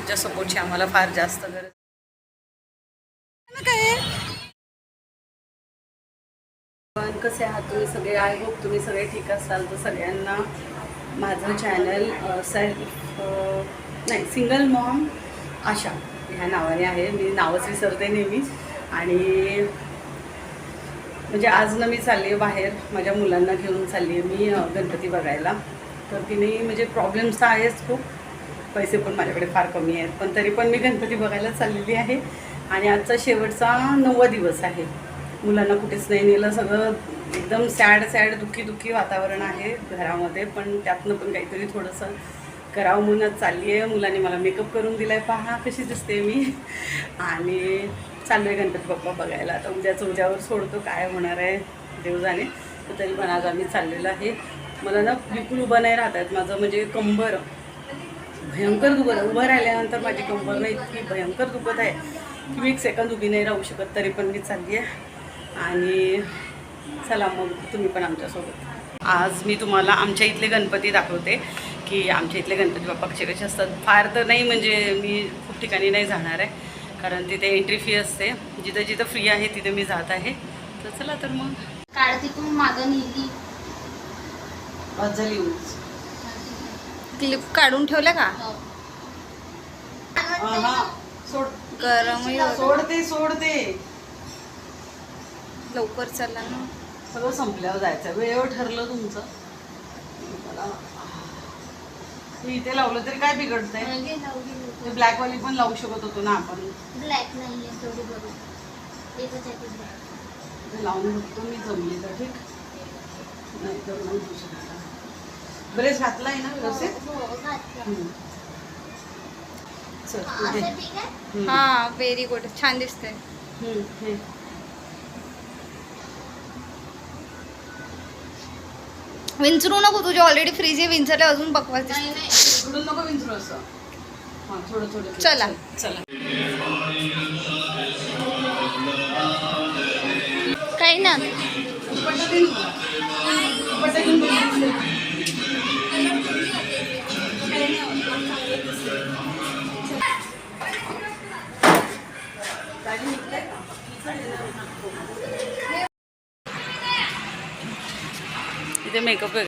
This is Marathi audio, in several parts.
तुमच्या सपोर्टची आम्हाला फार जास्त गरज काय. पण कसे आहात तुम्ही सगळे? आय होप तुम्ही सगळे ठीक असाल. तर सगळ्यांना माझं चॅनल सिंगल मॉम आशा ह्या नावाने आहे. मी नावच विसरते नेहमीच. आणि म्हणजे आज ना मी चालली आहे बाहेर, माझ्या मुलांना घेऊन चालली आहे मी गणपती बघायला. तर तिने म्हणजे प्रॉब्लेम्स तर आहेच खूप, पैसे पण माझ्याकडे फार कमी आहेत, पण तरी पण मी गणपती बघायला चाललेली आहे. आणि आजचा शेवटचा 9वा दिवस आहे. मुलांना कुठेच नाही नेलं, सगळं एकदम सॅड दुःखी वातावरण आहे घरामध्ये. पण त्यातनं पण काहीतरी थोडंसं करावं म्हणूनच चालली आहे. मुलांनी मला मेकअप करून दिला आहे, पहा कशी दिसते मी. आणि चाललो आहे गणपती बाप्पा बघायला. आता उद्यावर सोडतो, काय होणार आहे देव जाणे. तर तरी पण आज आम्ही चाललेलो आहे. मला ना बिलकुल उभं नाही राहत आहेत. माझं म्हणजे कंबर भयंकर उभं राहिल्यानंतर माझी कंबर ना इतकी भयंकर दुखत आहे की मी 1 सेकंद उभी नाही राहू शकत. तरी पण मी चालली आहे. आणि चला मग तुम्ही पण आमच्यासोबत. आज मी तुम्हाला आमच्या इथले गणपती दाखवते की आमच्या इथले गणपती बाप्पा कसे असतात. फार तर नाही, म्हणजे मी खूप ठिकाणी नाही जाणार आहे, कारण तिथे एंट्री फी असते. जिथं फ्री आहे तिथे मी जात आहे. तर चला तर मग काळ तिथून मागं नेली झाली. क्लिप काढून ठेवल्या का? सोड गरमही सोडते लवकर चला ना. सगळं संपल्यावर जायचं. वेळेवर ठरलं तुमचं. इथे लावलं तरी काय बिघडतंय? ते ब्लॅकवाली पण लावू शकत होतो ना आपण. ब्लॅक नाहीये तेवढी बरोबर, एकच आहे ती ब्लॅक. लावून बघतो मी, जमली तर ठीक, नाही तर नाही होऊ शकत. ड्रेस घातला आहे ना व्यवस्थित? चल पुढे. ठीक आहे. हा व्हेरी गुड, छान दिसते. हे विंचरू नको, तुझी ऑलरेडी फ्रीज आहे. विंचरले अजून बकवास दिसते. नाही नाही इकडून नको विंचरू असं. हां थोडं चला. काही ना इथे मेकअप आहे.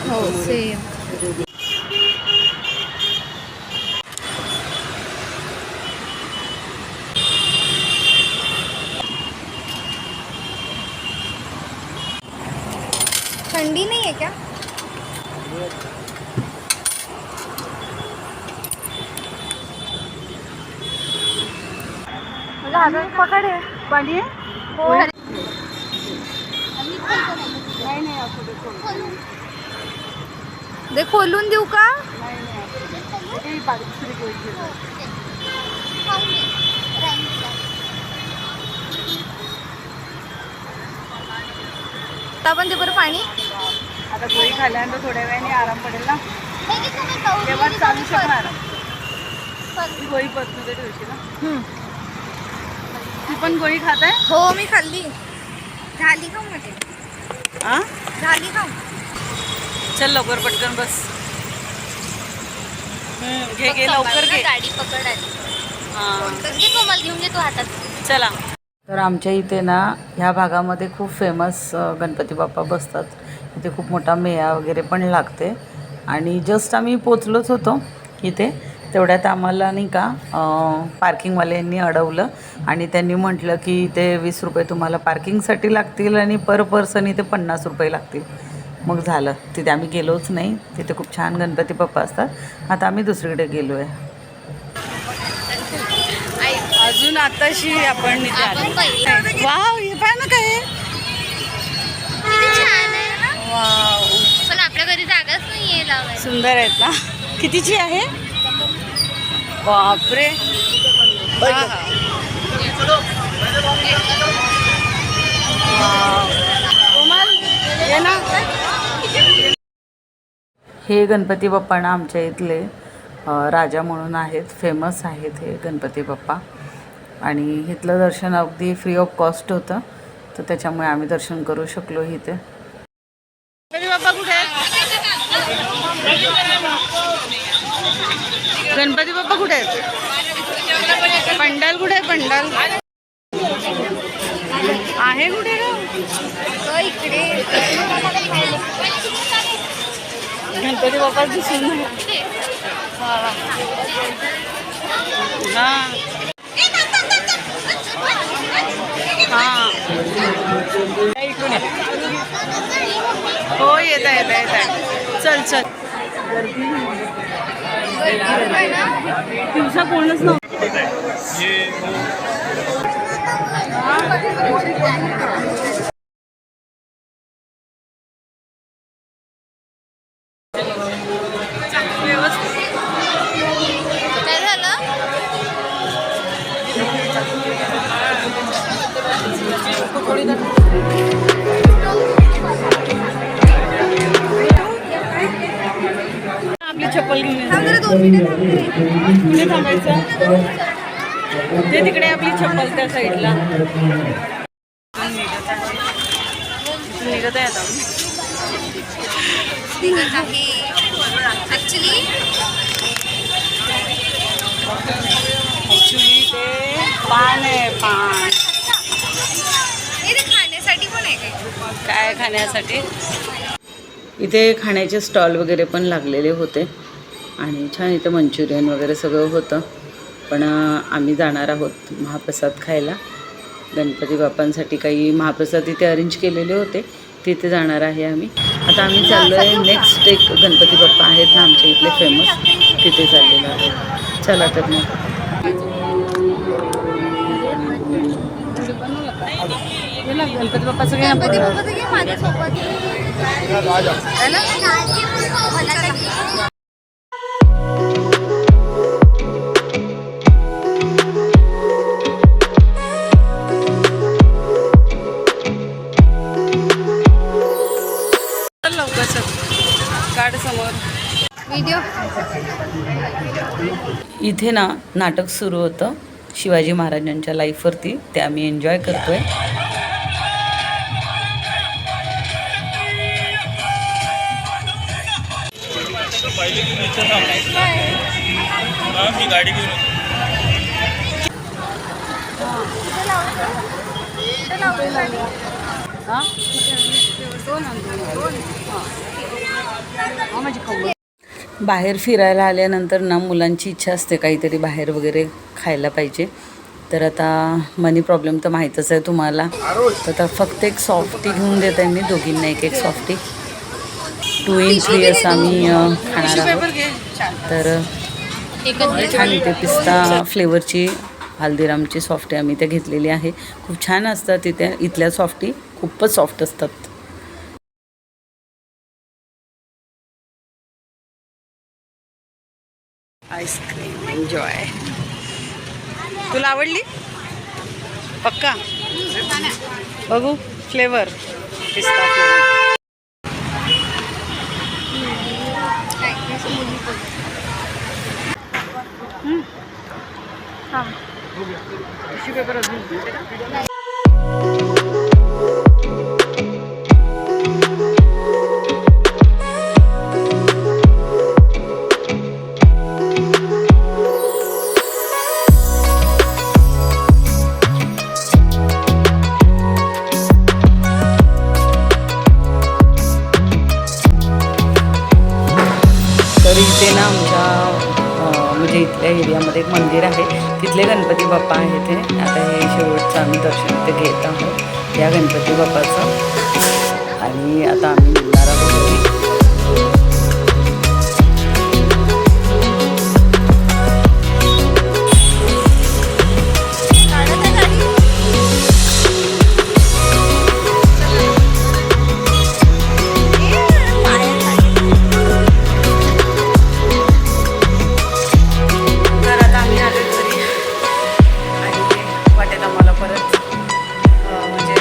हो सेम. ठंडी नहीं है क्या? मुझे हाथ पकड़े पाणी हो. दे खोलून देऊ का? पण ते बरं पाणी. आता गोळी खाल्यानंतर थोड्या वेळाने आराम पडेल ना, तेव्हा चालू शकणार. ती गोळी तुझे ठेवशी ना. ती पण गोळी खात आहे? हो मी खाल्ली. झाली का म्हणजे? झाली का? चल लवकर पटकन बस. घे लवकर घे. गाडी पकड आली. घे कोमल, घेऊन घे तू हातात. चला. तर आमच्या इथे ना ह्या भागामध्ये खूप फेमस गणपती बाप्पा बसतात. इथे खूप मोठा मेळा वगैरे पण लागते. आणि जस्ट आम्ही पोचलोच होतो इथे, तेवढ्यात आम्हाला नाही का पार्किंगवाल्यांनी अडवलं. आणि त्यांनी म्हटलं की इथे 20 रुपये तुम्हाला पार्किंगसाठी लागतील आणि पर पर्सन इथे 50 रुपये लागतील. मग झालं, तिथे आम्ही गेलोच नाही. तिथे खूप छान गणपती बाप्पा असतात. आता आम्ही दुसरीकडे गेलो आहे. अजून आताशी आपण इथे आलो. वाव, हे पाय ना काय. छान आहे ना. वाव, पण आपल्या घरी जागाच नाहीये लावायला. सुंदर आहेत ना. कितीची आहे? बापरे. कोमल हे गणपती बाप्पा ना आमच्या इथले राजा म्हणून आहेत, फेमस आहेत हे गणपती बाप्पा. आणि इथलं दर्शन अगदी फ्री ऑफ कॉस्ट होतं, तर त्याच्यामुळे आम्ही दर्शन करू शकलो इथे. गणपती बाप्पा कुठे आहेत? गणपती बाप्पा कुठे आहेत? पंडाल कुठे आहे? पंडाल आहे कुठे तो इकडे गणपती बाप्पा दिसून नाही. हां हां हो येत आहे. चल चल दिवसा कोणच नव्हतं. काय झालं? आपली चप्पल घेऊन ये. थांब जरा 2 मिनिटं कुठे थांबायचं? ते तिकडे आपली चप्पल त्या साईडला निघत आहे आता. निघत आहे. ॲक्च्युली ते पान आहे, पान. हे ते खाण्यासाठी पण आहे काय खाण्यासाठी? इथे खाण्याचे स्टॉल वगैरे पण लागलेले होते आणि छान इथं मंचुरियन वगैरे सगळं होतं. पण आम्ही जाणार आहोत महाप्रसाद खायला. गणपती बाप्पांसाठी काही महाप्रसाद इथे अरेंज केलेले होते, तिथे जाणार आहे आम्ही. आता आम्ही चाललो आहे नेक्स्ट एक गणपती बाप्पा आहेत ना आमच्या इथले फेमस, तिथे चाललेलो आहे. चला तर मग. गणपती बाप्पाचं काय? गणपती बाप्पाचं घे माझ्यासोबत. लवकर काढ समोर व्हिडिओ. इथे ना नाटक सुरू होतं शिवाजी महाराजांच्या लाईफवरती, ते आम्ही एन्जॉय करतोय. गाडी बाहेर फिरायला आल्यानंतर ना मुलांची इच्छा असते काहीतरी बाहेर वगैरे खायला पाहिजे. तर आता मनी प्रॉब्लेम तर माहीतच आहे तुम्हाला, तर आता फक्त एक सॉफ्टी घेऊन देत आहे मी दोघींना एक सॉफ्टी. 2 in 3 असं आम्ही खाणार आहोत. तर छान इथे पिस्ता फ्लेवरची हल्दीरामची सॉफ्टी आम्ही ते घेतलेली आहे. खूप छान असतात तिथे, इथल्या सॉफ्टी खूपच सॉफ्ट असतात. Ice cream enjoy. तुला आवडली? पक्का बघू फ्लेवर पिस्ता फ्लेवर. टिश्यू पेपर अजून. तर इथे ना आमच्या म्हणजे इथल्या एरियामध्ये एक मंदिर आहे, तिथले गणपती बाप्पा आहेत हे. आता हे शेवटचं आम्ही दर्शन इथे घेत आहोत या गणपती बाप्पाचं. आणि आता आम्ही निघणार आहोत. म्हणजे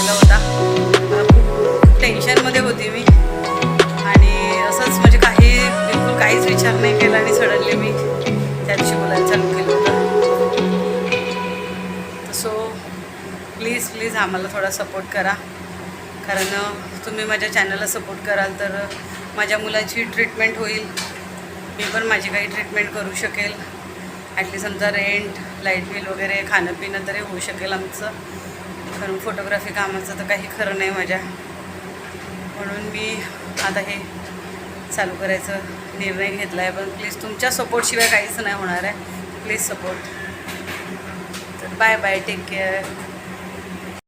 चांगला होता. खूप टेन्शनमध्ये होती मी आणि असंच म्हणजे बिलकुल काहीच विचार नाही केला आणि सडनली मी त्या दिवशी बोलायला चालू केलं होतं. सो प्लीज आम्हाला थोडा सपोर्ट करा, कारण तुम्ही माझ्या चॅनलला सपोर्ट कराल तर माझ्या मुलाची ट्रीटमेंट होईल, मी पण माझी काही ट्रीटमेंट करू शकेल. ॲटलीस्ट आमचा रेंट, लाईट बिल वगैरे खाणं पिणं तरी होऊ शकेल आमचं, कारण फोटोग्राफी कामाचं तर काही खरं नाही माझ्या. म्हणून मी आता हे चालू करायचा निर्णय घेतला आहे. पण प्लीज तुमच्या सपोर्टशिवाय काहीच नाही होणार आहे. Please support. तर बाय बाय, टेक केअर.